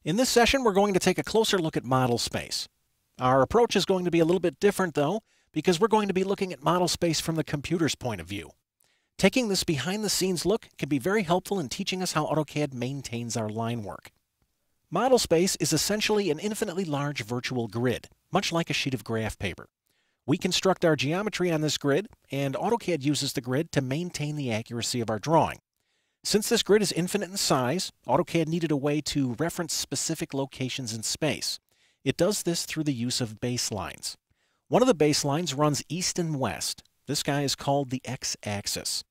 In this session, we're going to take a closer look at model space. Our approach is going to be a little bit different, though, because we're going to be looking at model space from the computer's point of view. Taking this behind-the-scenes look can be very helpful in teaching us how AutoCAD maintains our line work. Model space is essentially an infinitely large virtual grid, much like a sheet of graph paper. We construct our geometry on this grid, and AutoCAD uses the grid to maintain the accuracy of our drawing. Since this grid is infinite in size, AutoCAD needed a way to reference specific locations in space. It does this through the use of baselines. One of the baselines runs east and west. This guy is called the x-axis.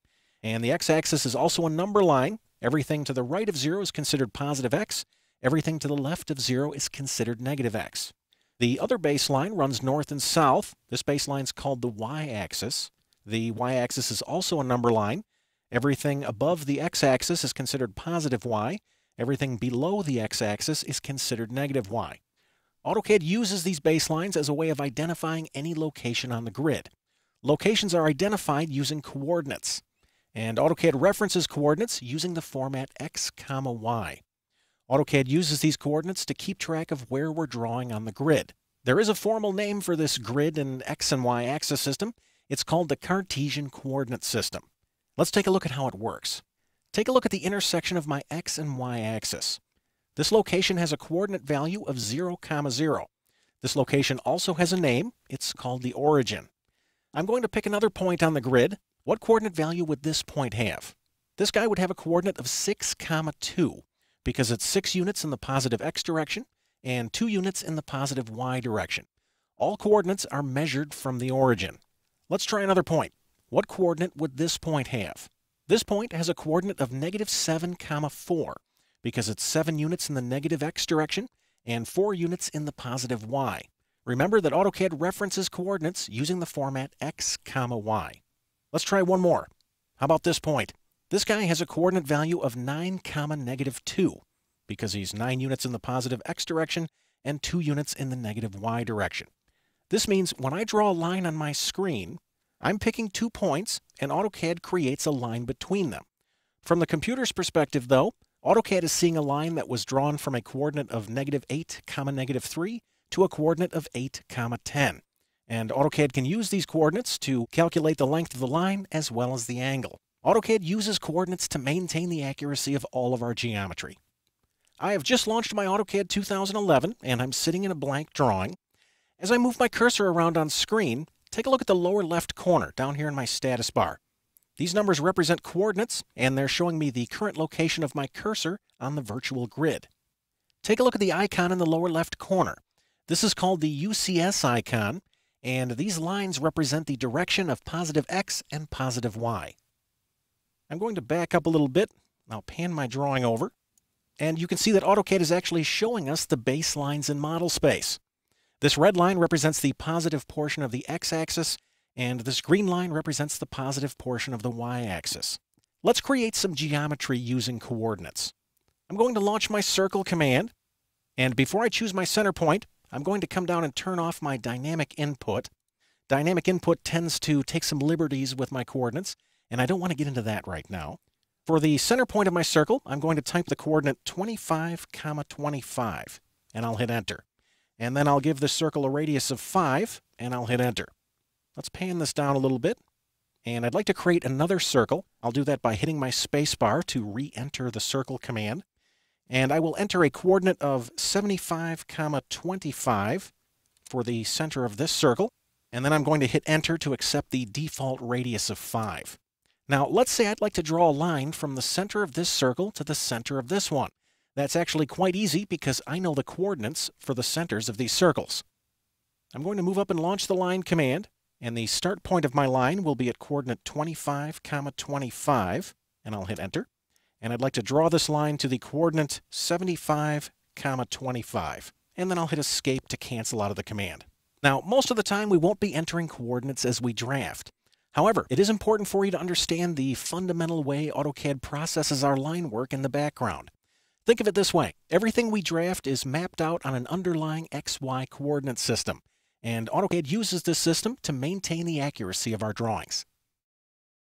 And the x-axis is also a number line. Everything to the right of 0 is considered positive x. Everything to the left of 0 is considered negative x. The other baseline runs north and south. This baseline is called the y-axis. The y-axis is also a number line. Everything above the x-axis is considered positive y. Everything below the x-axis is considered negative y. AutoCAD uses these baselines as a way of identifying any location on the grid. Locations are identified using coordinates, and AutoCAD references coordinates using the format x, y. AutoCAD uses these coordinates to keep track of where we're drawing on the grid. There is a formal name for this grid and x and y axis system. It's called the Cartesian coordinate system. Let's take a look at how it works. Take a look at the intersection of my x and y axis. This location has a coordinate value of 0, 0. This location also has a name. It's called the origin. I'm going to pick another point on the grid. What coordinate value would this point have? This guy would have a coordinate of 6, 2, because it's 6 units in the positive x direction and 2 units in the positive y direction. All coordinates are measured from the origin. Let's try another point. What coordinate would this point have? This point has a coordinate of -7, 4, because it's 7 units in the negative x direction and 4 units in the positive y. Remember that AutoCAD references coordinates using the format x, y. Let's try one more. How about this point? This guy has a coordinate value of 9, -2, because he's 9 units in the positive x direction and 2 units in the negative y direction. This means when I draw a line on my screen, I'm picking 2 points, and AutoCAD creates a line between them. From the computer's perspective, though, AutoCAD is seeing a line that was drawn from a coordinate of -8, -3 to a coordinate of 8, 10. And AutoCAD can use these coordinates to calculate the length of the line as well as the angle. AutoCAD uses coordinates to maintain the accuracy of all of our geometry. I have just launched my AutoCAD 2011, and I'm sitting in a blank drawing. As I move my cursor around on screen, take a look at the lower left corner down here in my status bar. These numbers represent coordinates, and they're showing me the current location of my cursor on the virtual grid. Take a look at the icon in the lower left corner. This is called the UCS icon, and these lines represent the direction of positive x and positive y. I'm going to back up a little bit. I'll pan my drawing over, and you can see that AutoCAD is actually showing us the baselines in model space. This red line represents the positive portion of the x-axis, and this green line represents the positive portion of the y-axis. Let's create some geometry using coordinates. I'm going to launch my circle command, and before I choose my center point, I'm going to come down and turn off my dynamic input. Dynamic input tends to take some liberties with my coordinates, and I don't want to get into that right now. For the center point of my circle, I'm going to type the coordinate 25, 25, and I'll hit enter. And then I'll give this circle a radius of 5, and I'll hit enter. Let's pan this down a little bit. And I'd like to create another circle. I'll do that by hitting my space bar to re-enter the circle command. And I will enter a coordinate of 75, 25 for the center of this circle. And then I'm going to hit enter to accept the default radius of 5. Now, let's say I'd like to draw a line from the center of this circle to the center of this one. That's actually quite easy because I know the coordinates for the centers of these circles. I'm going to move up and launch the line command, and the start point of my line will be at coordinate 25, 25, and I'll hit enter. And I'd like to draw this line to the coordinate 75, 25, and then I'll hit escape to cancel out of the command. Now, most of the time we won't be entering coordinates as we draft. However, it is important for you to understand the fundamental way AutoCAD processes our line work in the background. Think of it this way. Everything we draft is mapped out on an underlying XY coordinate system, and AutoCAD uses this system to maintain the accuracy of our drawings.